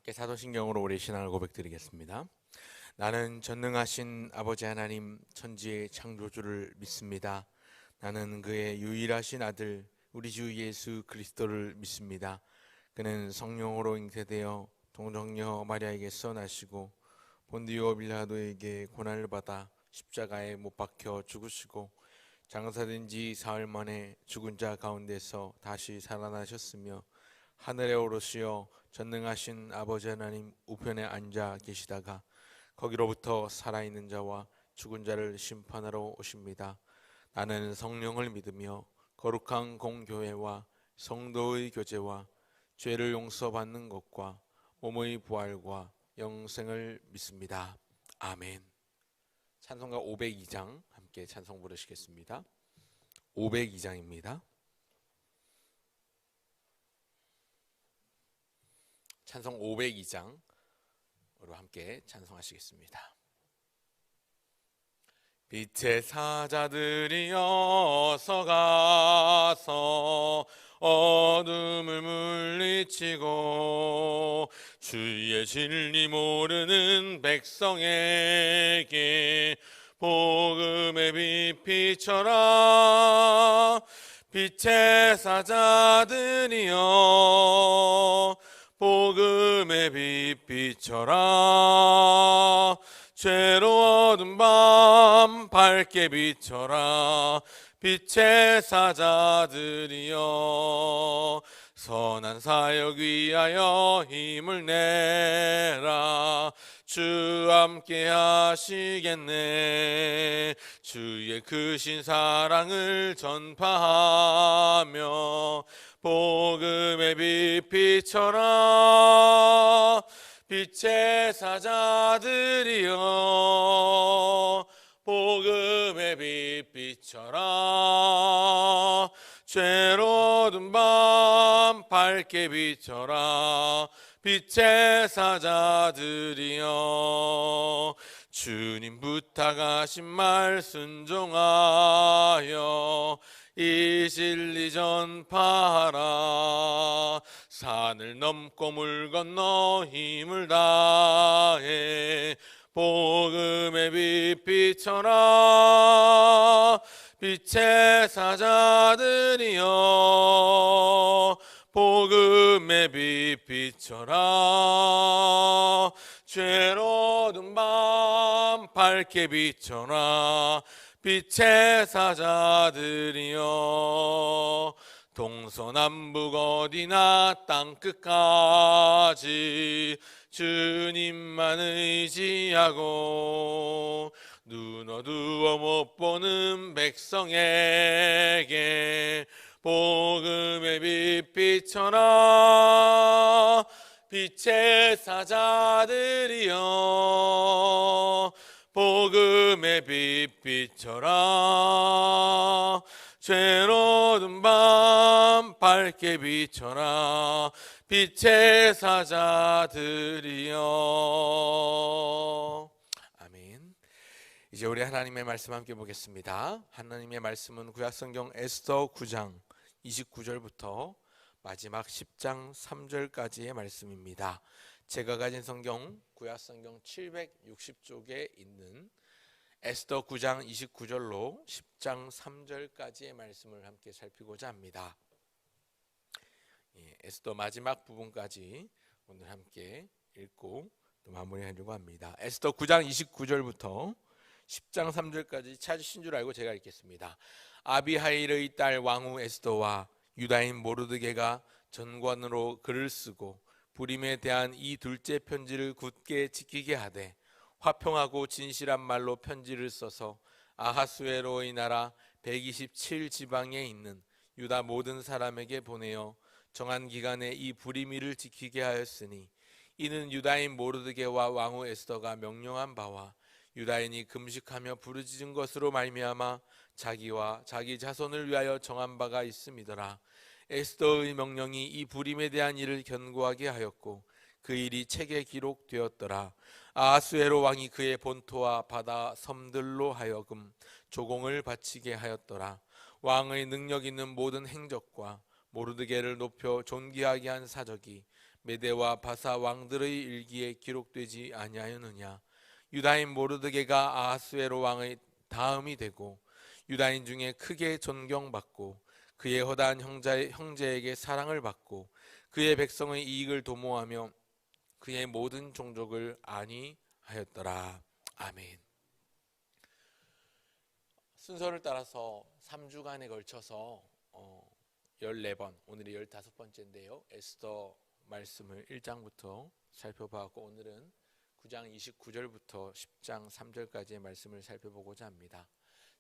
함께 사도신경으로 우리 신앙을 고백드리겠습니다. 나는 전능하신 아버지 하나님 천지의 창조주를 믿습니다. 나는 그의 유일하신 아들 우리 주 예수 그리스도를 믿습니다. 그는 성령으로 잉태되어 동정녀 마리아에게서 나시고 본디오 빌라도에게 고난을 받아 십자가에 못 박혀 죽으시고 장사된 지 사흘 만에 죽은 자 가운데서 다시 살아나셨으며 하늘에 오르시어 전능하신 아버지 하나님 우편에 앉아 계시다가 거기로부터 살아있는 자와 죽은 자를 심판하러 오십니다. 나는 성령을 믿으며 거룩한 공교회와 성도의 교제와 죄를 용서받는 것과 몸의 부활과 영생을 믿습니다. 아멘. 찬송가 502장 함께 찬송 부르시겠습니다. 502장입니다. 찬송 502장으로 함께 찬송하시겠습니다. 빛의 사자들이 어서 가서 어둠을 물리치고 주의 진리 모르는 백성에게 복음의 빛 비춰라. 빛의 사자들이여 복음의 빛 비춰라. 죄로 어두운 밤 밝게 비춰라. 빛의 사자들이여 선한 사역 위하여 힘을 내라. 주 함께 하시겠네. 주의 크신 사랑을 전파하며 복음의 빛 비춰라. 빛의 사자들이여 복음의 빛 비춰라. 죄로 어두운 밤 밝게 비춰라. 빛의 사자들이여 주님 부탁하신 말 순종하여 이 진리 전파하라. 산을 넘고 물 건너 힘을 다해 복음의 빛 비춰라. 빛의 사자들이여 복음의 빛 비춰라. 죄로 어두운 밤 밝게 비춰라. 빛의 사자들이여 동서남북 어디나 땅끝까지 주님만 의지하고 눈 어두워 못 보는 백성에게 복음의 빛 비춰라. 빛의 사자들이여 복음의 빛 비춰라. 죄로 어두운 밤 밝게 비춰라. 빛의 사자들이여. 아멘. 이제 우리 하나님의 말씀 함께 보겠습니다. 하나님의 말씀은 구약성경 에스더 9장 29절부터 마지막 10장 3절까지의 말씀입니다. 제가 가진 성경 구약성경 760쪽에 있는 에스더 9장 29절로 10장 3절까지의 말씀을 함께 살피고자 합니다. 에스더 마지막 부분까지 오늘 함께 읽고 또 마무리하려고 합니다. 에스더 9장 29절부터 10장 3절까지 찾으신 줄 알고 제가 읽겠습니다. 아비하일의 딸 왕후 에스더와 유다인 모르드게가 전관으로 글을 쓰고 불임에 대한 이 둘째 편지를 굳게 지키게 하되 화평하고 진실한 말로 편지를 써서 아하수에로의 나라 127지방에 있는 유다 모든 사람에게 보내어 정한 기간에 이 불임일을 지키게 하였으니 이는 유다인 모르드게와 왕후 에스더가 명령한 바와 유다인이 금식하며 부르짖은 것으로 말미암아 자기와 자기 자손을 위하여 정한 바가 있음이더라. 에스더의 명령이 이 불임에 대한 일을 견고하게 하였고 그 일이 책에 기록되었더라. 아하수에로 왕이 그의 본토와 바다 섬들로 하여금 조공을 바치게 하였더라. 왕의 능력 있는 모든 행적과 모르드게를 높여 존귀하게 한 사적이 메대와 바사 왕들의 일기에 기록되지 아니하였느냐? 유다인 모르드게가 아하스웨로 왕의 다음이 되고 유다인 중에 크게 존경받고 그의 허다한 형제에게 사랑을 받고 그의 백성의 이익을 도모하며 그의 모든 종족을 안위하였더라. 아멘. 순서를 따라서 3주간에 걸쳐서 14번, 오늘이 15번째인데요. 에스더 말씀을 1장부터 살펴보았고 오늘은 9장 29절부터 10장 3절까지의 말씀을 살펴보고자 합니다.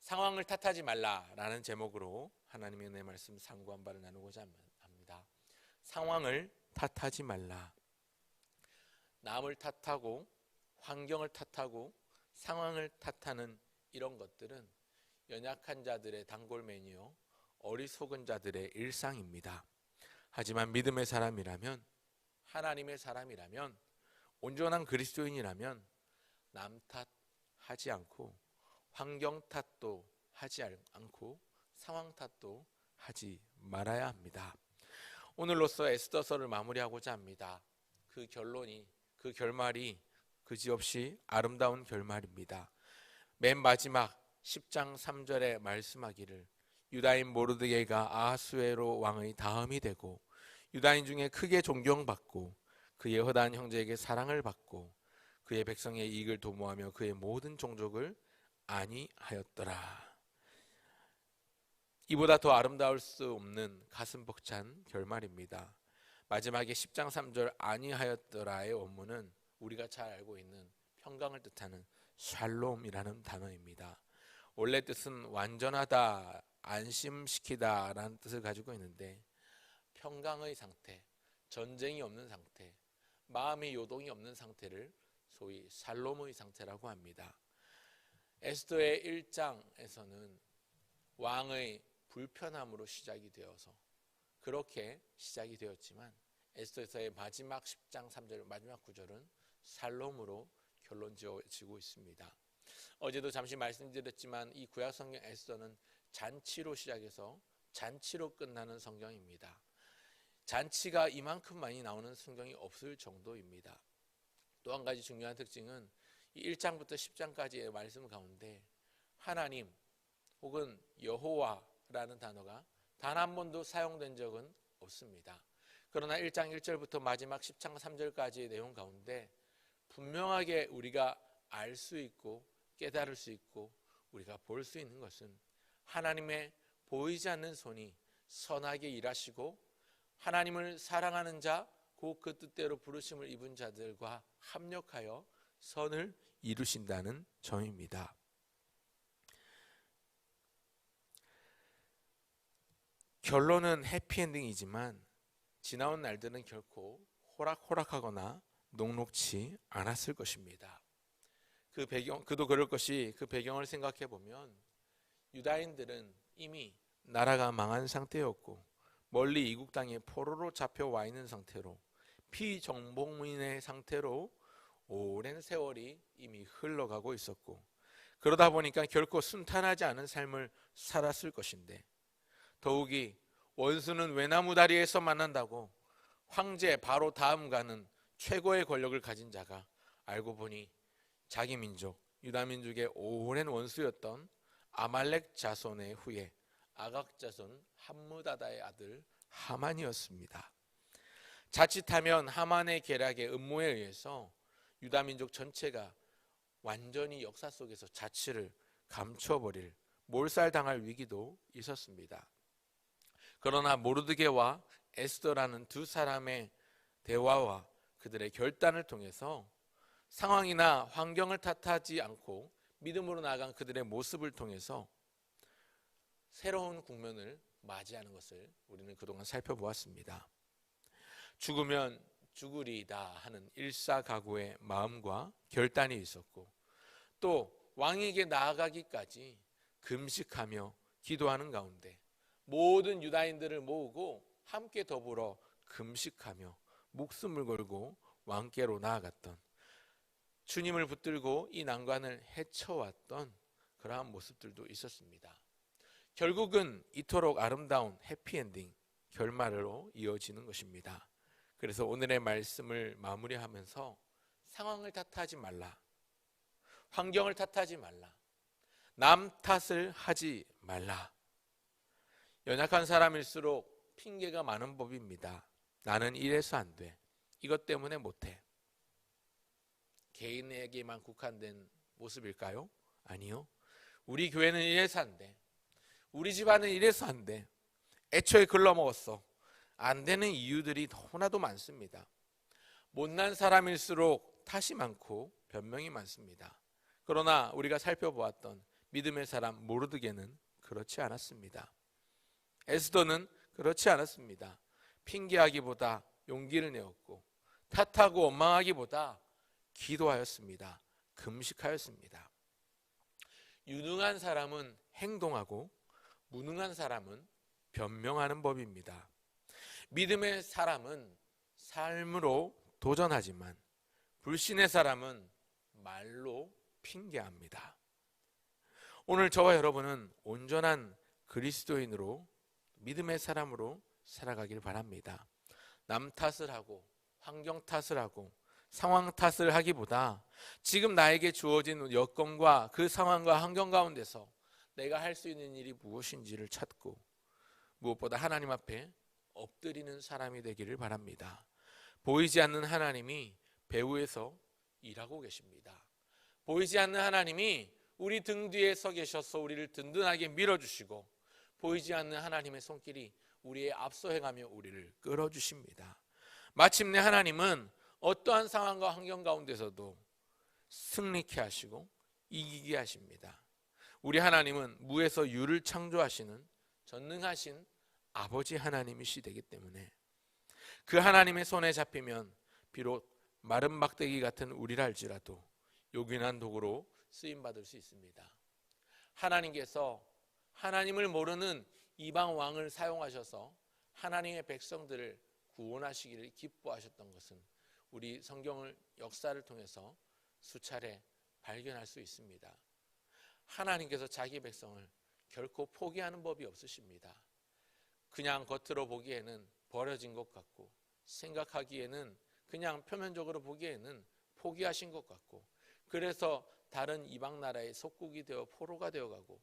상황을 탓하지 말라라는 제목으로 하나님의 은혜의 말씀 상고한 바를 나누고자 합니다. 상황을 탓하지 말라. 남을 탓하고 환경을 탓하고 상황을 탓하는 이런 것들은 연약한 자들의 단골메뉴요, 어리석은 자들의 일상입니다. 하지만 믿음의 사람이라면, 하나님의 사람이라면, 온전한 그리스도인이라면 남 탓하지 않고 환경 탓도 하지 않고 상황 탓도 하지 말아야 합니다. 오늘로써 에스더서를 마무리하고자 합니다. 그 결말이 그지없이 아름다운 결말입니다. 맨 마지막 10장 3절에 말씀하기를 유다인 모르드게가 아하수에로 왕의 다음이 되고 유다인 중에 크게 존경받고 그의 허다한 형제에게 사랑을 받고 그의 백성의 이익을 도모하며 그의 모든 종족을 안위하였더라. 이보다 더 아름다울 수 없는 가슴 벅찬 결말입니다. 마지막에 10장 3절 안위하였더라의 원문은 우리가 잘 알고 있는 평강을 뜻하는 샬롬이라는 단어입니다. 원래 뜻은 완전하다, 안심시키다 라는 뜻을 가지고 있는데 평강의 상태, 전쟁이 없는 상태, 마음의 요동이 없는 상태를 소위 샬롬의 상태라고 합니다. 에스더의 1장에서는 왕의 불편함으로 시작이 되어서 그렇게 시작이 되었지만 에스더서의 마지막 10장 3절 마지막 구절은 샬롬으로 결론 지어지고 있습니다. 어제도 잠시 말씀드렸지만 이 구약성경 에스더는 잔치로 시작해서 잔치로 끝나는 성경입니다. 잔치가 이만큼 많이 나오는 성경이 없을 정도입니다. 또 한 가지 중요한 특징은 이 1장부터 10장까지의 말씀 가운데 하나님 혹은 여호와라는 단어가 단 한 번도 사용된 적은 없습니다. 그러나 1장 1절부터 마지막 10장 3절까지의 내용 가운데 분명하게 우리가 알 수 있고 깨달을 수 있고 우리가 볼 수 있는 것은 하나님의 보이지 않는 손이 선하게 일하시고 하나님을 사랑하는 자, 곧 그 뜻대로 부르심을 입은 자들과 합력하여 선을 이루신다는 점입니다. 결론은 해피엔딩이지만 지나온 날들은 결코 호락호락하거나 녹록치 않았을 것입니다. 그도 그럴 것이 그 배경을 생각해 보면 유다인들은 이미 나라가 망한 상태였고 멀리 이국 땅에 포로로 잡혀와 있는 상태로 피정복민의 상태로 오랜 세월이 이미 흘러가고 있었고 그러다 보니까 결코 순탄하지 않은 삶을 살았을 것인데 더욱이 원수는 외나무 다리에서 만난다고 황제 바로 다음 가는 최고의 권력을 가진 자가 알고 보니 자기 민족 유다 민족의 오랜 원수였던 아말렉 자손의 후예 아각 자손 함므다다의 아들 하만이었습니다. 자칫하면 하만의 계략의 음모에 의해서 유다 민족 전체가 완전히 역사 속에서 자취를 감춰버릴 몰살당할 위기도 있었습니다. 그러나 모르드게와 에스더라는 두 사람의 대화와 그들의 결단을 통해서 상황이나 환경을 탓하지 않고 믿음으로 나아간 그들의 모습을 통해서 새로운 국면을 맞이하는 것을 우리는 그동안 살펴보았습니다. 죽으면 죽으리이다 하는 일사각오의 마음과 결단이 있었고 또 왕에게 나아가기까지 금식하며 기도하는 가운데 모든 유다인들을 모으고 함께 더불어 금식하며 목숨을 걸고 왕께로 나아갔던 주님을 붙들고 이 난관을 헤쳐왔던 그러한 모습들도 있었습니다. 결국은 이토록 아름다운 해피엔딩 결말로 이어지는 것입니다. 그래서 오늘의 말씀을 마무리하면서 상황을 탓하지 말라, 환경을 탓하지 말라, 남 탓을 하지 말라. 연약한 사람일수록 핑계가 많은 법입니다. 나는 이래서 안 돼, 이것 때문에 못해. 개인에게만 국한된 모습일까요? 아니요. 우리 교회는 이래서 안 돼, 우리 집안은 이래서 안 돼, 애초에 글러먹었어, 안 되는 이유들이 너무나도 많습니다. 못난 사람일수록 탓이 많고 변명이 많습니다. 그러나 우리가 살펴보았던 믿음의 사람 모르드게는 그렇지 않았습니다. 에스더는 그렇지 않았습니다. 핑계하기보다 용기를 내었고, 탓하고 원망하기보다 기도하였습니다. 금식하였습니다. 유능한 사람은 행동하고 무능한 사람은 변명하는 법입니다. 믿음의 사람은 삶으로 도전하지만 불신의 사람은 말로 핑계합니다. 오늘 저와 여러분은 온전한 그리스도인으로 믿음의 사람으로 살아가길 바랍니다. 남 탓을 하고 환경 탓을 하고 상황 탓을 하기보다 지금 나에게 주어진 여건과 그 상황과 환경 가운데서 내가 할 수 있는 일이 무엇인지를 찾고 무엇보다 하나님 앞에 엎드리는 사람이 되기를 바랍니다. 보이지 않는 하나님이 배후에서 일하고 계십니다. 보이지 않는 하나님이 우리 등 뒤에 서 계셔서 우리를 든든하게 밀어주시고, 보이지 않는 하나님의 손길이 우리의 앞서 행하며 우리를 끌어주십니다. 마침내 하나님은 어떠한 상황과 환경 가운데서도 승리케 하시고 이기게 하십니다. 우리 하나님은 무에서 유를 창조하시는 전능하신 아버지 하나님이시되기 때문에 그 하나님의 손에 잡히면 비록 마른 막대기 같은 우리라 할지라도 요긴한 도구로 쓰임받을 수 있습니다. 하나님께서 하나님을 모르는 이방 왕을 사용하셔서 하나님의 백성들을 구원하시기를 기뻐하셨던 것은 우리 성경을 역사를 통해서 수차례 발견할 수 있습니다. 하나님께서 자기 백성을 결코 포기하는 법이 없으십니다. 그냥 겉으로 보기에는 버려진 것 같고, 생각하기에는 그냥 표면적으로 보기에는 포기하신 것 같고, 그래서 다른 이방 나라의 속국이 되어 포로가 되어가고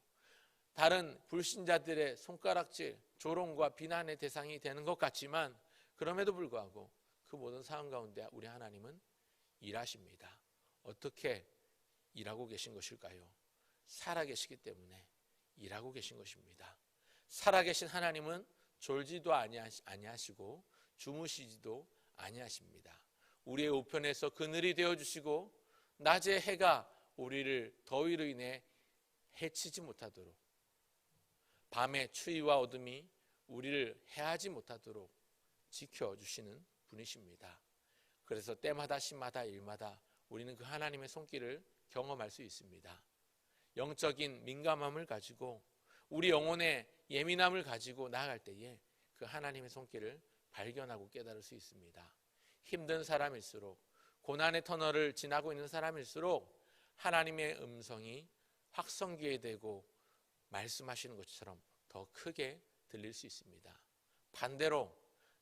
다른 불신자들의 손가락질, 조롱과 비난의 대상이 되는 것 같지만, 그럼에도 불구하고 그 모든 상황 가운데 우리 하나님은 일하십니다. 어떻게 일하고 계신 것일까요? 살아계시기 때문에 일하고 계신 것입니다. 살아계신 하나님은 졸지도 아니하시고 주무시지도 아니하십니다. 우리의 우편에서 그늘이 되어주시고 낮에 해가 우리를 더위로 인해 해치지 못하도록, 밤의 추위와 어둠이 우리를 해하지 못하도록 지켜주시는 분이십니다. 그래서 때마다 시마다 일마다 우리는 그 하나님의 손길을 경험할 수 있습니다. 영적인 민감함을 가지고 우리 영혼의 예민함을 가지고 나아갈 때에 그 하나님의 손길을 발견하고 깨달을 수 있습니다. 힘든 사람일수록, 고난의 터널을 지나고 있는 사람일수록 하나님의 음성이 확성기에 대고 말씀하시는 것처럼 더 크게 들릴 수 있습니다. 반대로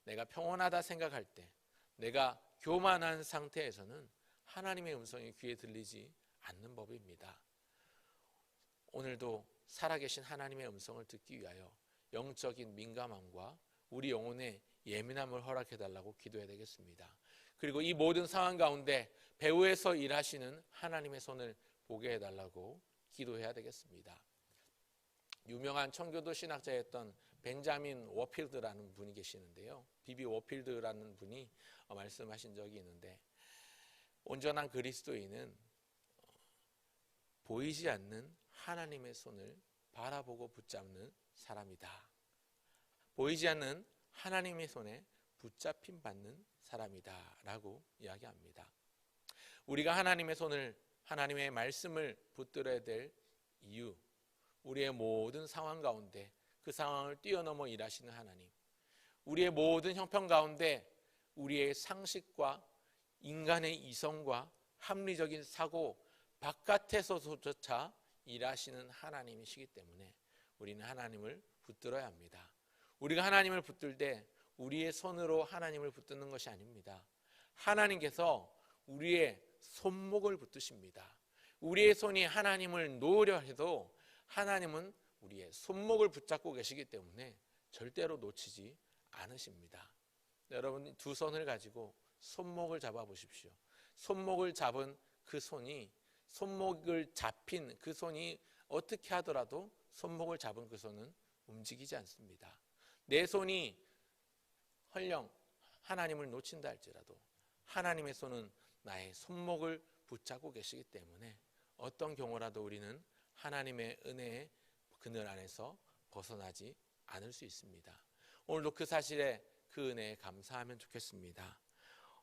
내가 평온하다 생각할 때, 내가 교만한 상태에서는 하나님의 음성이 귀에 들리지 않는 법입니다. 오늘도 살아계신 하나님의 음성을 듣기 위하여 영적인 민감함과 우리 영혼의 예민함을 허락해달라고 기도해야 되겠습니다. 그리고 이 모든 상황 가운데 배후에서 일하시는 하나님의 손을 보게 해달라고 기도해야 되겠습니다. 유명한 청교도 신학자였던 벤자민 워필드라는 분이 계시는데요. 비비 워필드라는 분이 말씀하신 적이 있는데, 온전한 그리스도인은 보이지 않는 하나님의 손을 바라보고 붙잡는 사람이다. 보이지 않는 하나님의 손에 붙잡힘 받는 사람이다 라고 이야기합니다. 우리가 하나님의 손을, 하나님의 말씀을 붙들어야 될 이유, 우리의 모든 상황 가운데 그 상황을 뛰어넘어 일하시는 하나님, 우리의 모든 형편 가운데 우리의 상식과 인간의 이성과 합리적인 사고 바깥에서조차 일하시는 하나님이시기 때문에 우리는 하나님을 붙들어야 합니다. 우리가 하나님을 붙들 때 우리의 손으로 하나님을 붙드는 것이 아닙니다. 하나님께서 우리의 손목을 붙드십니다. 우리의 손이 하나님을 놓으려 해도 하나님은 우리의 손목을 붙잡고 계시기 때문에 절대로 놓치지 않으십니다. 여러분, 두 손을 가지고 손목을 잡아 보십시오. 손목을 잡은 그 손이, 손목을 잡힌 그 손이 어떻게 하더라도 손목을 잡은 그 손은 움직이지 않습니다. 내 손이 헐령 하나님을 놓친다 할지라도 하나님의 손은 나의 손목을 붙잡고 계시기 때문에 어떤 경우라도 우리는 하나님의 은혜의 그늘 안에서 벗어나지 않을 수 있습니다. 오늘도 그 사실에 그 은혜에 감사하면 좋겠습니다.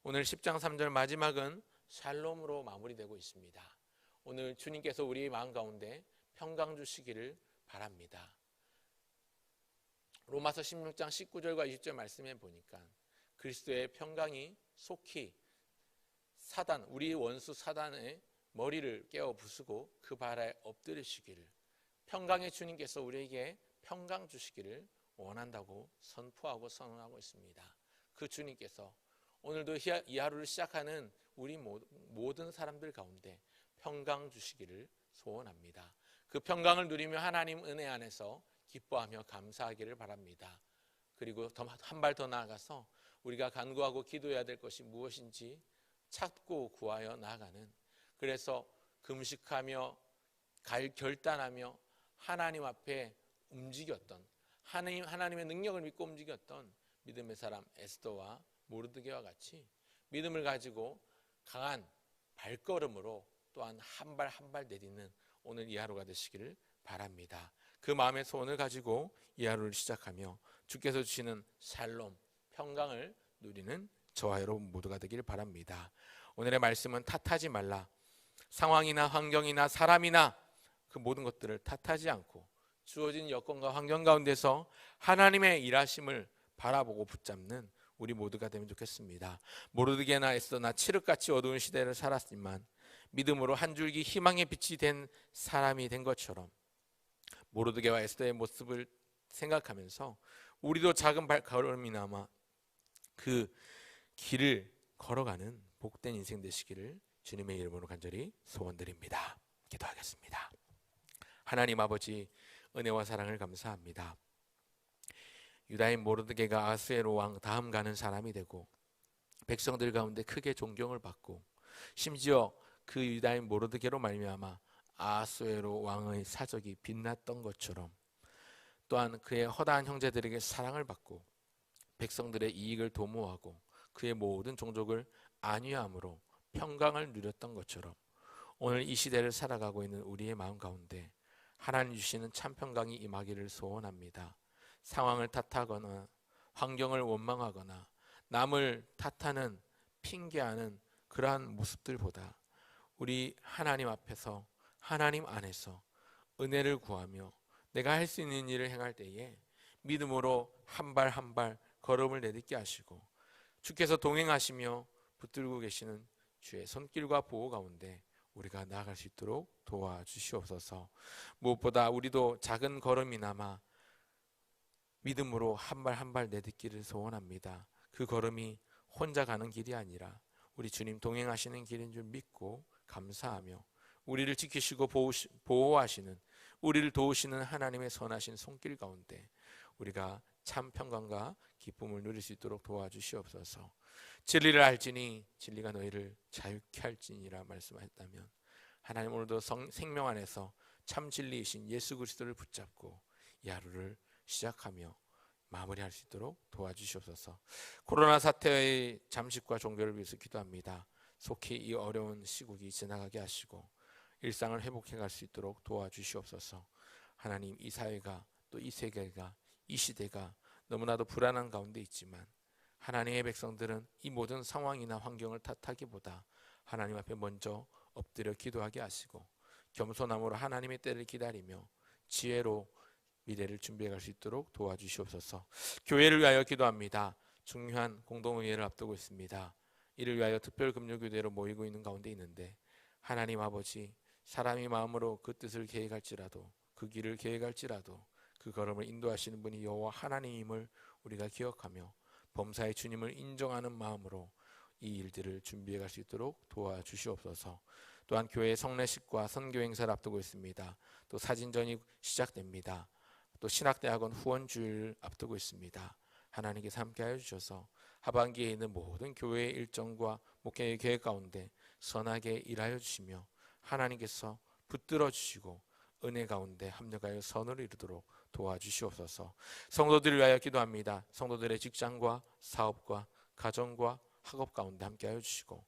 오늘 10장 3절 마지막은 샬롬으로 마무리되고 있습니다. 오늘 주님께서 우리의 마음 가운데 평강 주시기를 바랍니다. 로마서 16장 19절과 20절 말씀에 보니까 그리스도의 평강이 속히 사단, 우리 원수 사단의 머리를 깨어 부수고 그 발에 엎드리시기를, 평강의 주님께서 우리에게 평강 주시기를 원한다고 선포하고 선언하고 있습니다. 그 주님께서 오늘도 이 하루를 시작하는 우리 모든 사람들 가운데 평강 주시기를 소원합니다. 그 평강을 누리며 하나님 은혜 안에서 기뻐하며 감사하기를 바랍니다. 그리고 한 발 더 나아가서 우리가 간구하고 기도해야 될 것이 무엇인지 찾고 구하여 나아가는, 그래서 금식하며 결단하며 하나님 앞에 움직였던, 하나님의 능력을 믿고 움직였던 믿음의 사람 에스더와 모르드게와 같이 믿음을 가지고 강한 발걸음으로 또한 한 발 한 발 내딛는 오늘 이 하루가 되시기를 바랍니다. 그 마음의 소원을 가지고 이 하루를 시작하며 주께서 주시는 샬롬, 평강을 누리는 저와 여러분 모두가 되기를 바랍니다. 오늘의 말씀은 탓하지 말라. 상황이나 환경이나 사람이나 그 모든 것들을 탓하지 않고 주어진 여건과 환경 가운데서 하나님의 일하심을 바라보고 붙잡는 우리 모두가 되면 좋겠습니다. 모르드게나 에스더나 칠흑같이 어두운 시대를 살았지만 믿음으로 한 줄기 희망의 빛이 된 사람이 된 것처럼 모르드게와 에스더의 모습을 생각하면서 우리도 작은 발걸음이나마 그 길을 걸어가는 복된 인생 되시기를 주님의 이름으로 간절히 소원드립니다. 기도하겠습니다. 하나님 아버지, 은혜와 사랑을 감사합니다. 유다인 모르드게가 아하스웨로 왕 다음 가는 사람이 되고 백성들 가운데 크게 존경을 받고 심지어 그 유다인 모르드게로 말미암아 아하스웨로 왕의 사적이 빛났던 것처럼 또한 그의 허다한 형제들에게 사랑을 받고 백성들의 이익을 도모하고 그의 모든 종족을 안위함으로 평강을 누렸던 것처럼 오늘 이 시대를 살아가고 있는 우리의 마음 가운데 하나님 주시는 참 평강이 임하기를 소원합니다. 상황을 탓하거나 환경을 원망하거나 남을 탓하는 핑계하는 그러한 모습들보다 우리 하나님 앞에서 하나님 안에서 은혜를 구하며 내가 할 수 있는 일을 행할 때에 믿음으로 한 발 한 발 걸음을 내딛게 하시고 주께서 동행하시며 붙들고 계시는 주의 손길과 보호 가운데 우리가 나아갈 수 있도록 도와주시옵소서. 무엇보다 우리도 작은 걸음이나마 믿음으로 한 발 한 발 내딛기를 소원합니다. 그 걸음이 혼자 가는 길이 아니라 우리 주님 동행하시는 길인 줄 믿고 감사하며 우리를 지키시고 보호하시는, 우리를 도우시는 하나님의 선하신 손길 가운데 우리가 참 평강과 기쁨을 누릴 수 있도록 도와주시옵소서. 진리를 알지니 진리가 너희를 자유케 할지니라 말씀하셨다면 하나님 오늘도 생명 안에서 참 진리이신 예수 그리스도를 붙잡고 이 하루를 시작하며 마무리할 수 있도록 도와주시옵소서. 코로나 사태의 잠식과 종교를 위해서 기도합니다. 속히 이 어려운 시국이 지나가게 하시고 일상을 회복해 갈 수 있도록 도와주시옵소서. 하나님, 이 사회가 또 이 세계가 이 시대가 너무나도 불안한 가운데 있지만 하나님의 백성들은 이 모든 상황이나 환경을 탓하기보다 하나님 앞에 먼저 엎드려 기도하게 하시고 겸손함으로 하나님의 때를 기다리며 지혜로 미래를 준비해 갈 수 있도록 도와주시옵소서. 교회를 위하여 기도합니다. 중요한 공동의회를 앞두고 있습니다. 이를 위하여 특별금요교대로 모이고 있는 가운데 있는데 하나님 아버지, 사람이 마음으로 그 뜻을 계획할지라도 그 길을 계획할지라도 그 걸음을 인도하시는 분이 여호와 하나님임을 우리가 기억하며 범사의 주님을 인정하는 마음으로 이 일들을 준비해 갈 수 있도록 도와주시옵소서. 또한 교회 성례식과 선교 행사를 앞두고 있습니다. 또 사진전이 시작됩니다. 또 신학대학원 후원주일 앞두고 있습니다. 하나님께서 함께하여 주셔서 하반기에 있는 모든 교회의 일정과 목회의 계획 가운데 선하게 일하여 주시며 하나님께서 붙들어 주시고 은혜 가운데 합력하여 선을 이루도록 도와주시옵소서. 성도들을 위하여 기도합니다. 성도들의 직장과 사업과 가정과 학업 가운데 함께하여 주시고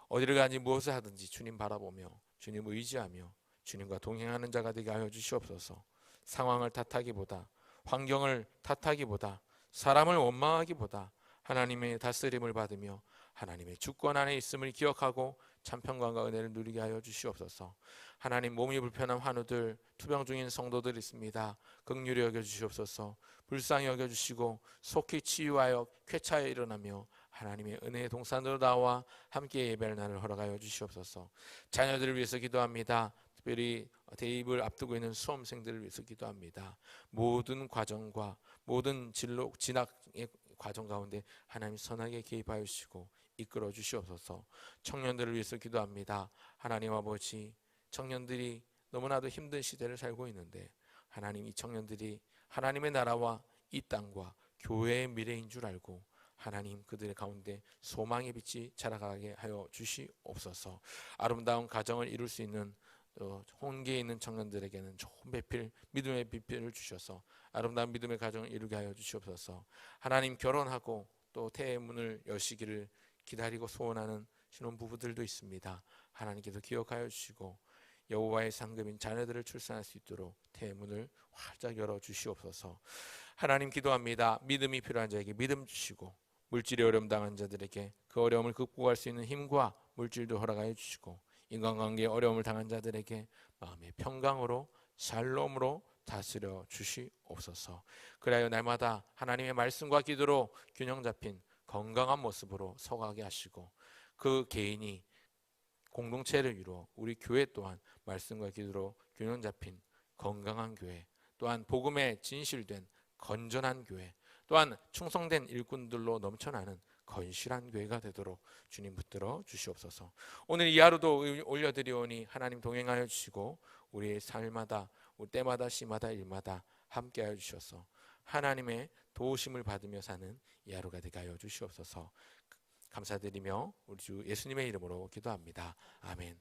어디를 가든지 무엇을 하든지 주님 바라보며 주님 의지하며 주님과 동행하는 자가 되게 하여 주시옵소서. 상황을 탓하기보다 환경을 탓하기보다 사람을 원망하기보다 하나님의 다스림을 받으며 하나님의 주권 안에 있음을 기억하고 참 평강과 은혜를 누리게 하여 주시옵소서. 하나님, 몸이 불편한 환우들, 투병 중인 성도들 있습니다. 긍휼히 여겨주시옵소서. 불쌍히 여겨주시고 속히 치유하여 쾌차에 일어나며 하나님의 은혜의 동산으로 나와 함께 예배할 날을 허락하여 주시옵소서. 자녀들을 위해서 기도합니다. 특별히 대입을 앞두고 있는 수험생들을 위해서 기도합니다. 모든 과정과 모든 진학의 과정 가운데 하나님 선하게 개입하여 주시고 이끌어 주시옵소서. 청년들을 위해서 기도합니다. 하나님 아버지, 청년들이 너무나도 힘든 시대를 살고 있는데 하나님, 이 청년들이 하나님의 나라와 이 땅과 교회의 미래인 줄 알고 하나님 그들의 가운데 소망의 빛이 자라가게 하여 주시옵소서. 아름다운 가정을 이룰 수 있는 혼계에 있는 청년들에게는 좋은 배필, 믿음의 비필을 주셔서 아름다운 믿음의 가정을 이루게 하여 주시옵소서. 하나님, 결혼하고 또 태의 문을 여시기를 기다리고 소원하는 신혼부부들도 있습니다. 하나님께서 기억하여 주시고 여호와의 상급인 자녀들을 출산할 수 있도록 태의 문을 활짝 열어 주시옵소서. 하나님, 기도합니다. 믿음이 필요한 자에게 믿음 주시고 물질의 어려움 당한 자들에게 그 어려움을 극복할 수 있는 힘과 물질도 허락하여 주시고 인간관계의 어려움을 당한 자들에게 마음의 평강으로 샬롬으로 다스려 주시옵소서. 그래야 날마다 하나님의 말씀과 기도로 균형 잡힌 건강한 모습으로 서가게 하시고 그 개인이 공동체를 이루어 우리 교회 또한 말씀과 기도로 균형 잡힌 건강한 교회, 또한 복음에 진실된 건전한 교회, 또한 충성된 일꾼들로 넘쳐나는 건실한 교회가 되도록 주님 붙들어 주시옵소서. 오늘 이 하루도 올려드리오니 하나님 동행하여 주시고 우리의 삶마다, 우리 때마다, 시마다, 일마다 함께하여 주셔서 하나님의 도우심을 받으며 사는 이 하루가 되게 하여 주시옵소서. 감사드리며 우리 주 예수님의 이름으로 기도합니다. 아멘.